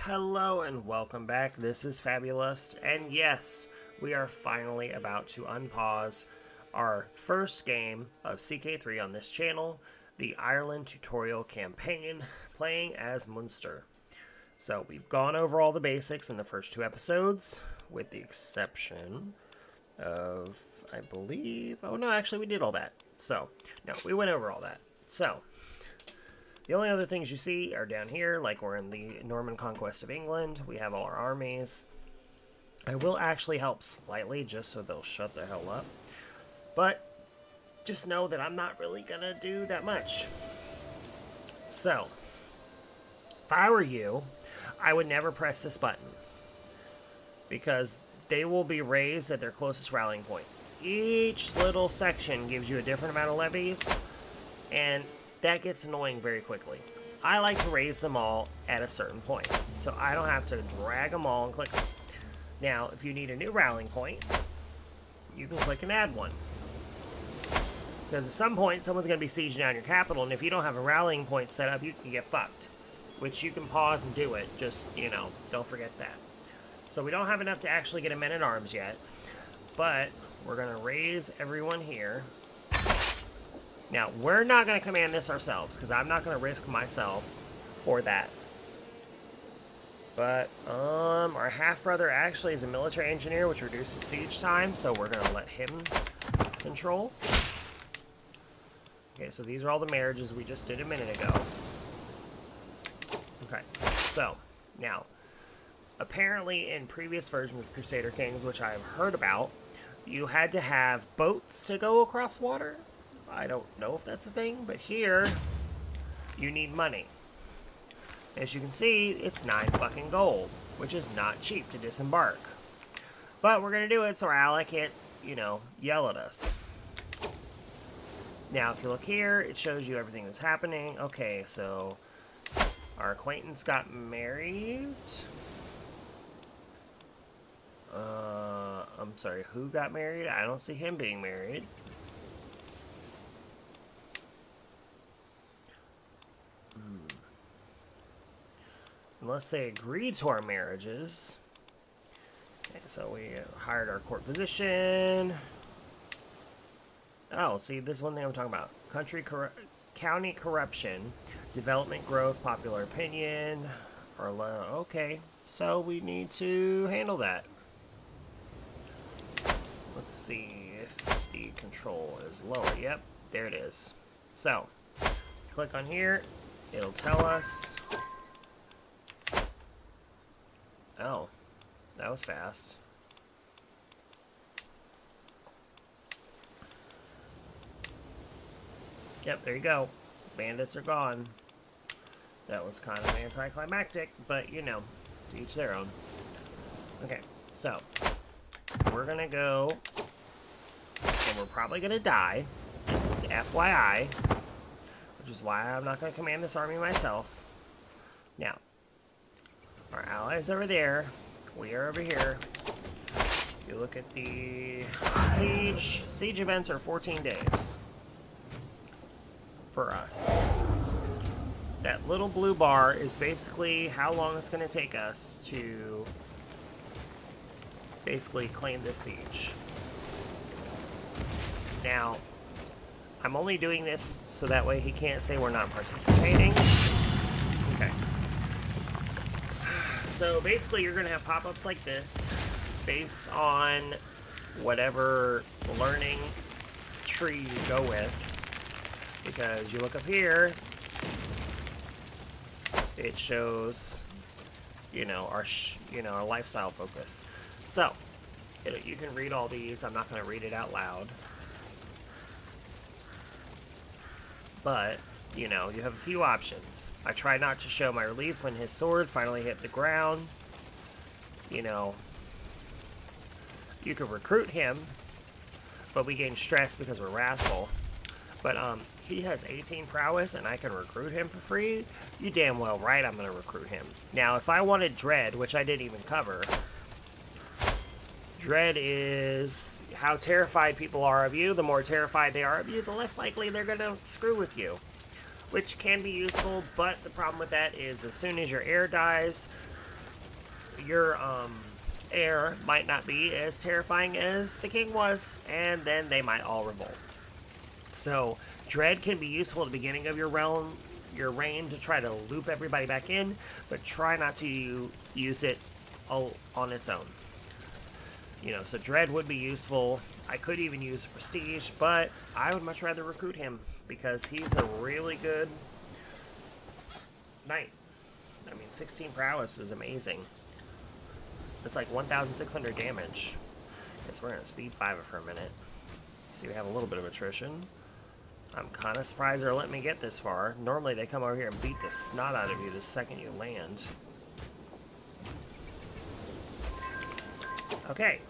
Hello and welcome back. This is Fabulous, and yes, we are finally about to unpause our first game of CK3 on this channel, the Ireland tutorial campaign, playing as Munster. So we've gone over all the basics in the first two episodes, with the exception of, I believe, oh no, actually we did all that. So, no, we went over all that. So, the only other things you see are down here, like we're in the Norman conquest of England. We have all our armies. I will actually help slightly just so they'll shut the hell up. But just know that I'm not really going to do that much. So, if I were you, I would never press this button, because they will be raised at their closest rallying point. Each little section gives you a different amount of levies, and that gets annoying very quickly. I like to raise them all at a certain point, so I don't have to drag them all and click them. Now, if you need a new rallying point, you can click and add one. Because at some point, someone's going to be sieging down your capital, and if you don't have a rallying point set up, you can get fucked. Which you can pause and do it, just, you know, don't forget that. So we don't have enough to actually get a men-at-arms yet, but we're going to raise everyone here. Now, we're not going to command this ourselves, because I'm not going to risk myself for that. But, our half-brother actually is a military engineer, which reduces siege time, so we're going to let him control. Okay, so these are all the marriages we just did a minute ago. Okay, so, now, apparently in previous versions of Crusader Kings, which I've heard about, you had to have boats to go across water. I don't know if that's a thing, but here, you need money. As you can see, it's 9 fucking gold, which is not cheap to disembark. But we're going to do it so our ally can't, you know, yell at us. Now, if you look here, it shows you everything that's happening. Okay, so our acquaintance got married. I'm sorry, who got married? I don't see him being married. Unless they agreed to our marriages. Okay, so we hired our court physician. Oh, see, this is one thing I'm talking about. County corruption, development growth, popular opinion, or okay, so we need to handle that. Let's see if the control is lower. Yep, there it is. So, click on here, it'll tell us. Oh, that was fast. Yep, there you go. Bandits are gone. That was kind of anticlimactic, but you know, to each their own. Okay, so we're gonna go, and we're probably gonna die, just FYI, which is why I'm not gonna command this army myself. Now, our allies over there, we are over here. You look at the siege events are 14 days. For us. That little blue bar is basically how long it's going to take us to basically claim this siege. Now, I'm only doing this so that way he can't say we're not participating. Okay. So basically you're going to have pop-ups like this based on whatever learning tree you go with. Because you look up here, it shows, you know, our lifestyle focus. So, you can read all these. I'm not going to read it out loud. But, you know, you have a few options. I try not to show my relief when his sword finally hit the ground. You know, you could recruit him, but we gain stress because we're wrathful. But, he has 18 prowess and I can recruit him for free. You damn well right I'm going to recruit him. Now, if I wanted Dread, which I didn't even cover, Dread is how terrified people are of you. The more terrified they are of you, the less likely they're going to screw with you. Which can be useful, but the problem with that is as soon as your heir dies, your heir might not be as terrifying as the king was, and then they might all revolt. So dread can be useful at the beginning of your reign to try to loop everybody back in, but try not to use it all on its own. You know, so dread would be useful. I could even use prestige, but I would much rather recruit him because he's a really good knight. I mean, 16 prowess is amazing. It's like 1,600 damage. Guess we're gonna speed 5 it for a minute. See, we have a little bit of attrition. I'm kind of surprised they're letting me get this far. Normally they come over here and beat the snot out of you the second you land. Okay,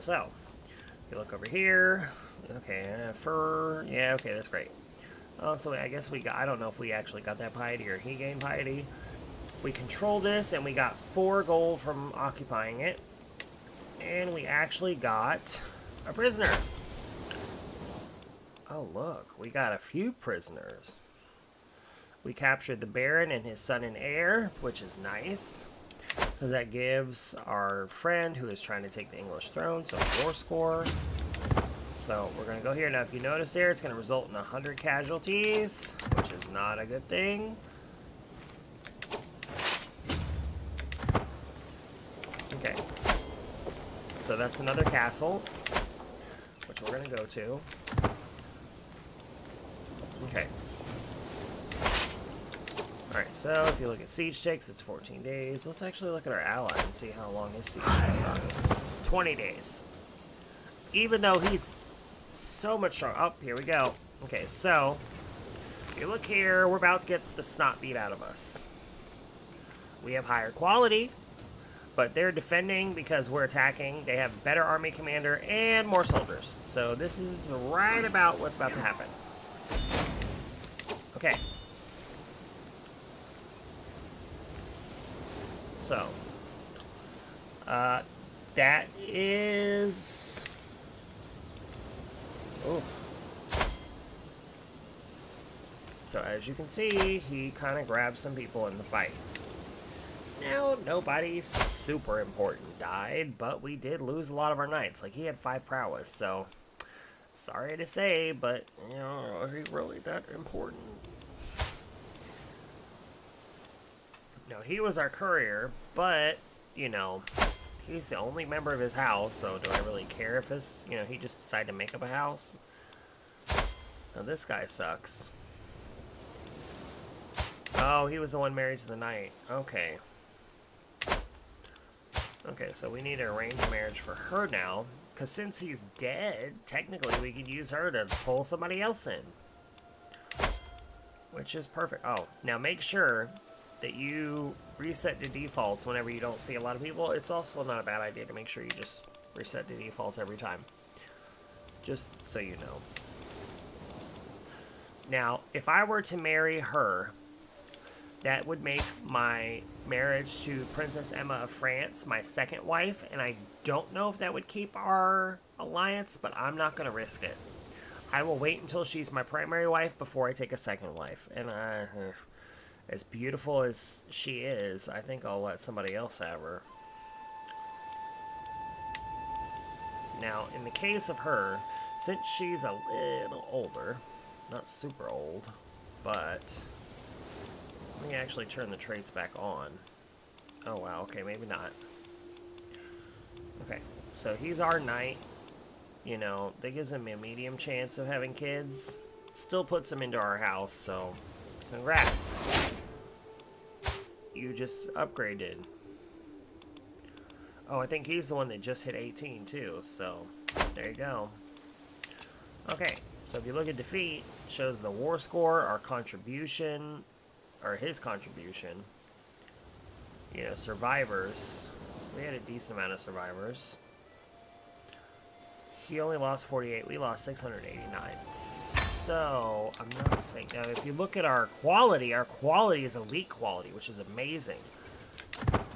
so if you look over here, okay, fur, yeah, okay, that's great. Oh, so I guess we got, I don't know if we actually got that piety or he gained piety. We control this and we got 4 gold from occupying it. And we actually got a prisoner. Oh, look, we got a few prisoners. We captured the Baron and his son and heir, which is nice. So that gives our friend who is trying to take the English throne some war score. So we're going to go here. Now, if you notice there, it's going to result in 100 casualties, which is not a good thing. Okay. So that's another castle, which we're going to go to. Okay. Alright, so if you look at siege takes, it's 14 days. Let's actually look at our ally and see how long his siege takes are. 20 days. Even though he's so much strong. Oh, here we go. Okay, so if you look here, we're about to get the snot beat out of us. We have higher quality, but they're defending because we're attacking. They have better army commander and more soldiers. So this is right about what's about to happen. Okay. So, that is... Oh. So, as you can see, he kind of grabbed some people in the fight. Now, nobody super important died, but we did lose a lot of our knights. Like, he had 5 prowess, so... Sorry to say, but, you know, are he really that important? No, he was our courier, but, you know, he's the only member of his house, so do I really care if his, you know, he just decided to make up a house? Now, this guy sucks. Oh, he was the one married to the knight. Okay. Okay, so we need to arrange a marriage for her now, because since he's dead, technically we could use her to pull somebody else in. Which is perfect. Oh, now make sure that you reset to defaults whenever you don't see a lot of people. It's also not a bad idea to make sure you just reset to defaults every time. Just so you know. Now, if I were to marry her, that would make my marriage to Princess Emma of France my second wife, and I don't know if that would keep our alliance, but I'm not going to risk it. I will wait until she's my primary wife before I take a second wife, and as beautiful as she is, I think I'll let somebody else have her. Now, in the case of her, since she's a little older, not super old, but let me actually turn the traits back on. Oh wow, okay, maybe not. Okay, so he's our knight. You know, that gives him a medium chance of having kids. Still puts him into our house, so congrats. You just upgraded. Oh, I think he's the one that just hit 18 too, so there you go. Okay, so if you look at defeat, it shows the war score, our contribution, or his contribution. You know, survivors. We had a decent amount of survivors. He only lost 48. We lost 689. So, I'm not saying... Now, if you look at our quality is elite quality, which is amazing.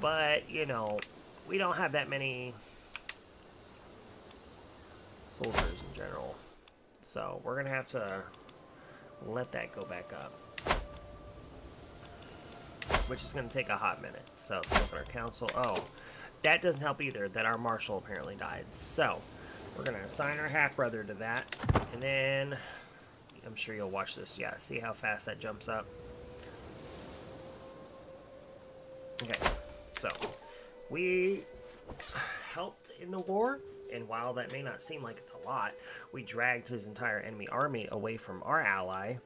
But, you know, we don't have that many soldiers in general. So, we're going to have to let that go back up. which is going to take a hot minute. So, if you look at our council, oh, that doesn't help either, that our marshal apparently died. So, we're going to assign our half-brother to that, and then, I'm sure you'll watch this, yeah, see how fast that jumps up? Okay, so, we helped in the war, and while that may not seem like it's a lot, we dragged his entire enemy army away from our ally,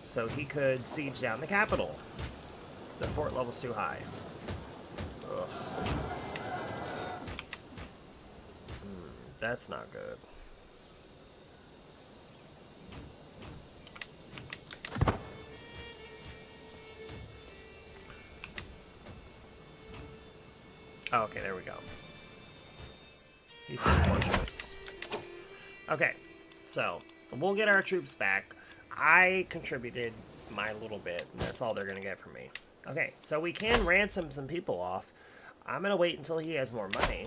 so he could siege down the capital. The fort level's too high. Ugh. That's not good. Oh, okay, there we go. He sent more troops. Okay, so we'll get our troops back. I contributed my little bit, and that's all they're going to get from me. Okay, so we can ransom some people off. I'm going to wait until he has more money.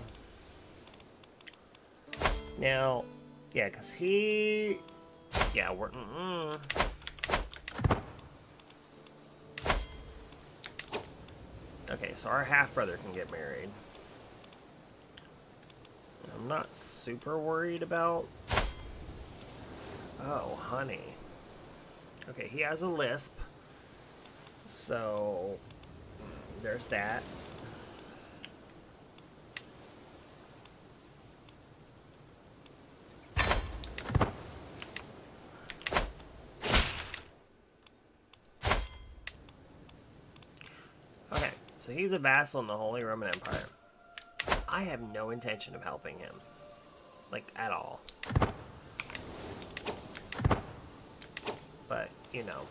Now, yeah, because he... Yeah, we're... Okay, so our half-brother can get married. I'm not super worried about... Oh, honey. Okay, he has a lisp. So, there's that. Okay, so he's a vassal in the Holy Roman Empire. I have no intention of helping him. Like, at all. But, you know.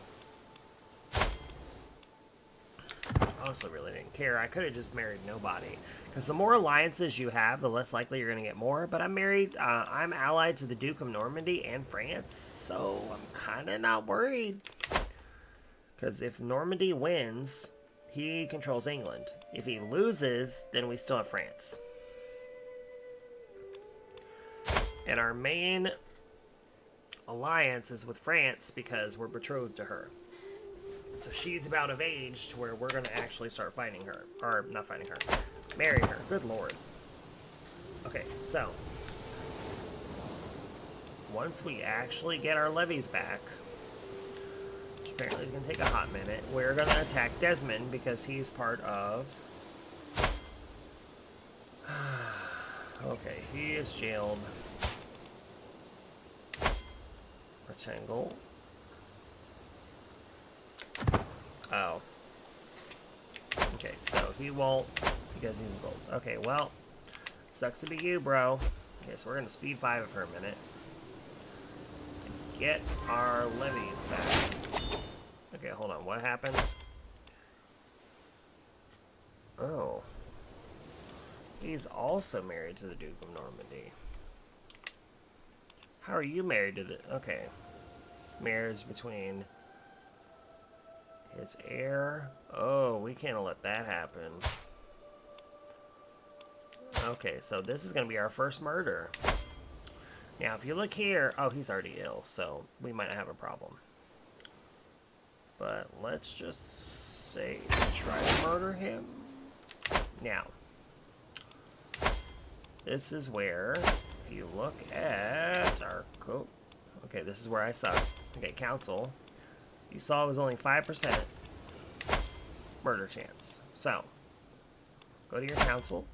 Honestly, really didn't care. I could have just married nobody. Because the more alliances you have, the less likely you're going to get more. But I'm married, I'm allied to the Duke of Normandy and France. So, I'm kind of not worried. Because if Normandy wins, he controls England. If he loses, then we still have France. And our main alliance is with France because we're betrothed to her. So she's about of age to where we're going to actually start fighting her. Or, not fighting her. Marry her. Good lord. Okay, so. Once we actually get our levies back, which apparently is going to take a hot minute, we're going to attack Desmond because he's part of... Okay, he is jailed. Rectangle. Oh. Okay, so he won't because he's gold. Okay, well, sucks to be you, bro. Okay, so we're gonna speed 5 for a minute to get our levies back. Okay, hold on. What happened? Oh. He's also married to the Duke of Normandy. How are you married to the... Okay. Marriage between his heir. Oh, we can't let that happen. Okay, so this is going to be our first murder. Now, if you look here... Oh, he's already ill, so we might have a problem. But let's just say try to murder him. Now, this is where... If you look at our code, okay, this is where I suck. Okay, council. You saw it was only 5% murder chance. So, go to your council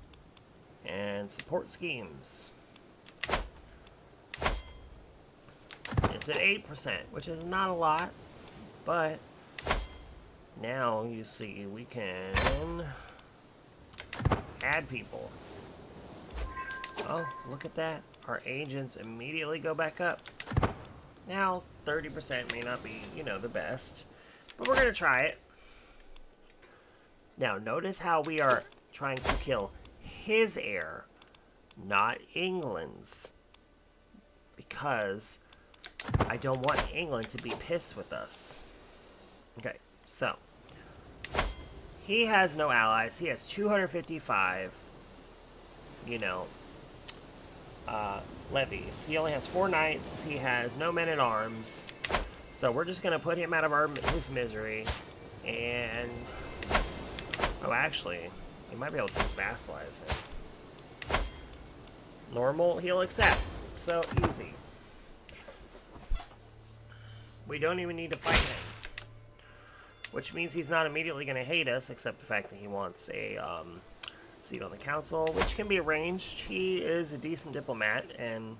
and support schemes. It's at 8%, which is not a lot, but now you see we can add people. Oh, look at that. Our agents immediately go back up. Now, 30% may not be, you know, the best. But we're going to try it. Now, notice how we are trying to kill his heir, not England's. Because I don't want England to be pissed with us. Okay, so. He has no allies. He has 255, you know, levies. He only has 4 knights. He has no men at arms. So we're just going to put him out of his misery And... oh, actually, you might be able to just vassalize him. Normal, he'll accept. So, easy. We don't even need to fight him. Which means he's not immediately going to hate us, except the fact that he wants a seat on the council, which can be arranged. He is a decent diplomat, and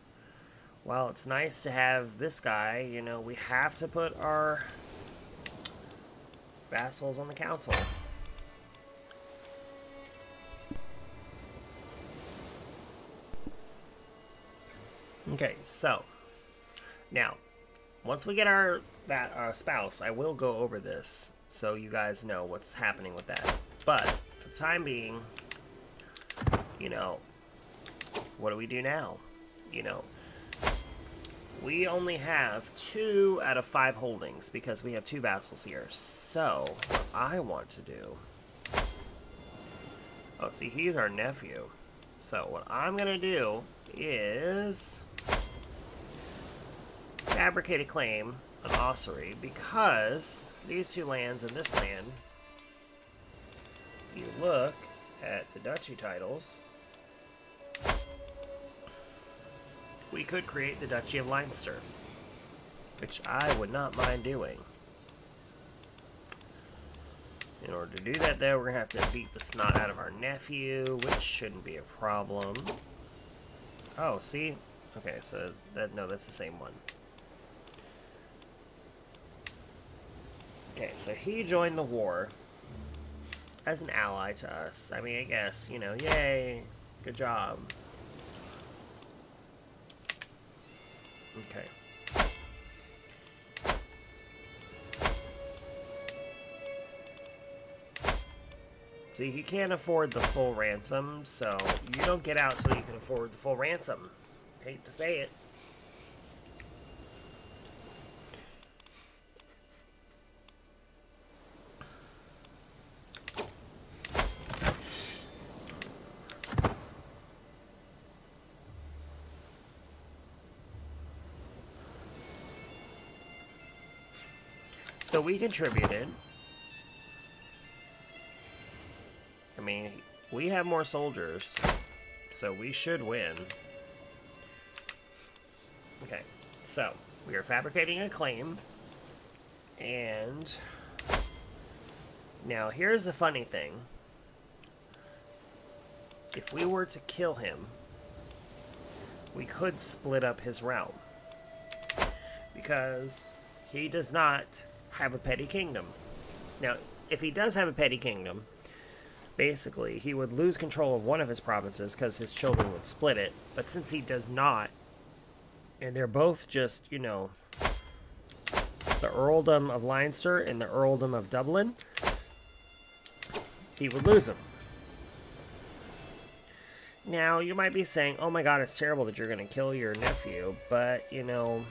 while it's nice to have this guy, you know, we have to put our vassals on the council. Okay, so now once we get our spouse, I will go over this so you guys know what's happening with that. But for the time being, you know, what do we do now? You know, we only have 2 out of 5 holdings because we have 2 vassals here. So what I want to do, oh, see, he's our nephew. So what I'm gonna do is fabricate a claim on ossuary, because these 2 lands and this land, you look at the duchy titles, we could create the Duchy of Leinster, which I would not mind doing. In order to do that, though, we're going to have to beat the snot out of our nephew, which shouldn't be a problem. Oh, see? Okay, so no, that's the same one. Okay, so he joined the war as an ally to us. I mean, I guess, you know, yay, good job. Okay. See, he can't afford the full ransom, so you don't get out till you can afford the full ransom. Hate to say it. So we contributed. I mean, we have more soldiers, so we should win. Okay, so we are fabricating a claim, and now here's the funny thing. If we were to kill him, we could split up his realm, because he does not have a petty kingdom. Now, if he does have a petty kingdom, basically he would lose control of one of his provinces because his children would split it. But since he does not, and they're both just, you know, the earldom of Leinster and the earldom of Dublin, he would lose them. Now, you might be saying, oh my god, it's terrible that you're going to kill your nephew, but, you know,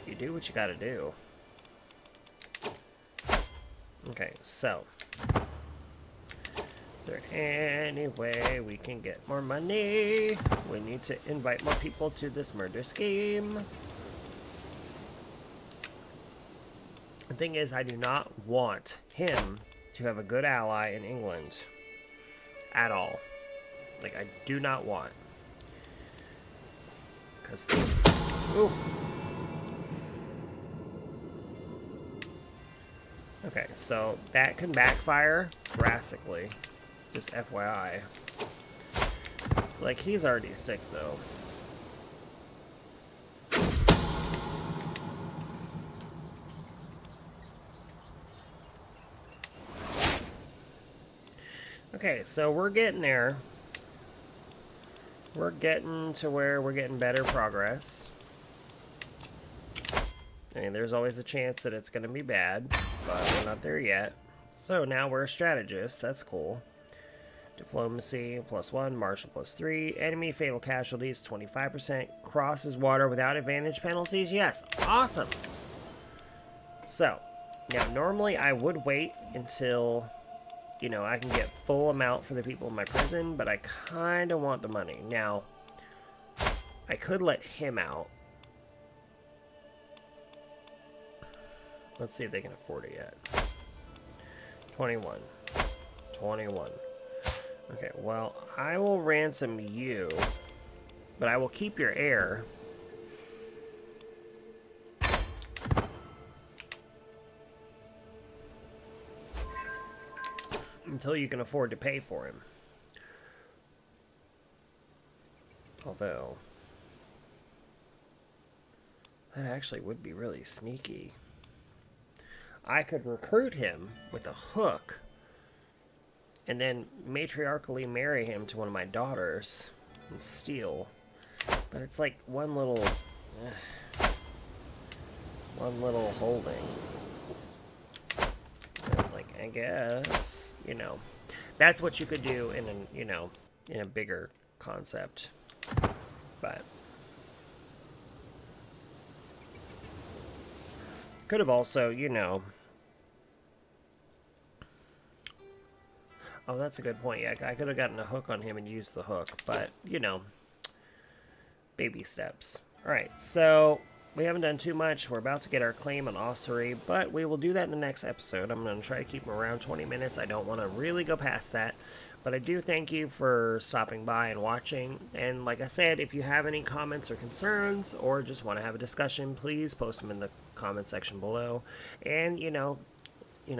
you do what you got to do. Okay, so, is there any way we can get more money? We need to invite more people to this murder scheme. The thing is, I do not want him to have a good ally in England at all. Like, I do not want. Because, ooh. Okay, so that can backfire drastically. Just FYI. Like, he's already sick, though. Okay, so we're getting there. We're getting to where we're getting better progress. And there's always a chance that it's going to be bad, but we're not there yet. So now we're a strategist. That's cool. Diplomacy, +1. Martial, +3. Enemy fatal casualties, 25%. Crosses water without advantage penalties. Yes, awesome. So, now normally I would wait until, you know, I can get full amount for the people in my prison, but I kind of want the money. Now, I could let him out. Let's see if they can afford it yet. 21. 21. Okay, well, I will ransom you, but I will keep your heir. Until you can afford to pay for him. Although, that actually would be really sneaky. I could recruit him with a hook and then matriarchally marry him to one of my daughters and steal. But it's like one little holding. And like, I guess, you know, that's what you could do in a, you know, in a bigger concept. But could have also, you know. Oh, that's a good point. Yeah, I could have gotten a hook on him and used the hook, but, you know, baby steps. Alright, so we haven't done too much. We're about to get our claim on ossuary, but we will do that in the next episode. I'm going to try to keep them around 20 minutes. I don't want to really go past that, but I do thank you for stopping by and watching. And like I said, if you have any comments or concerns or just want to have a discussion, please post them in the comment section below. And, you know,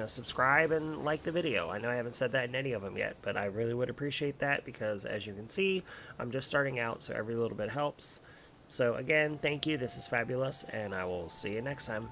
subscribe and like the video. I know I haven't said that in any of them yet, but I really would appreciate that because, as you can see, I'm just starting out, so every little bit helps. So again, thank you. This is Fabulous, and I will see you next time.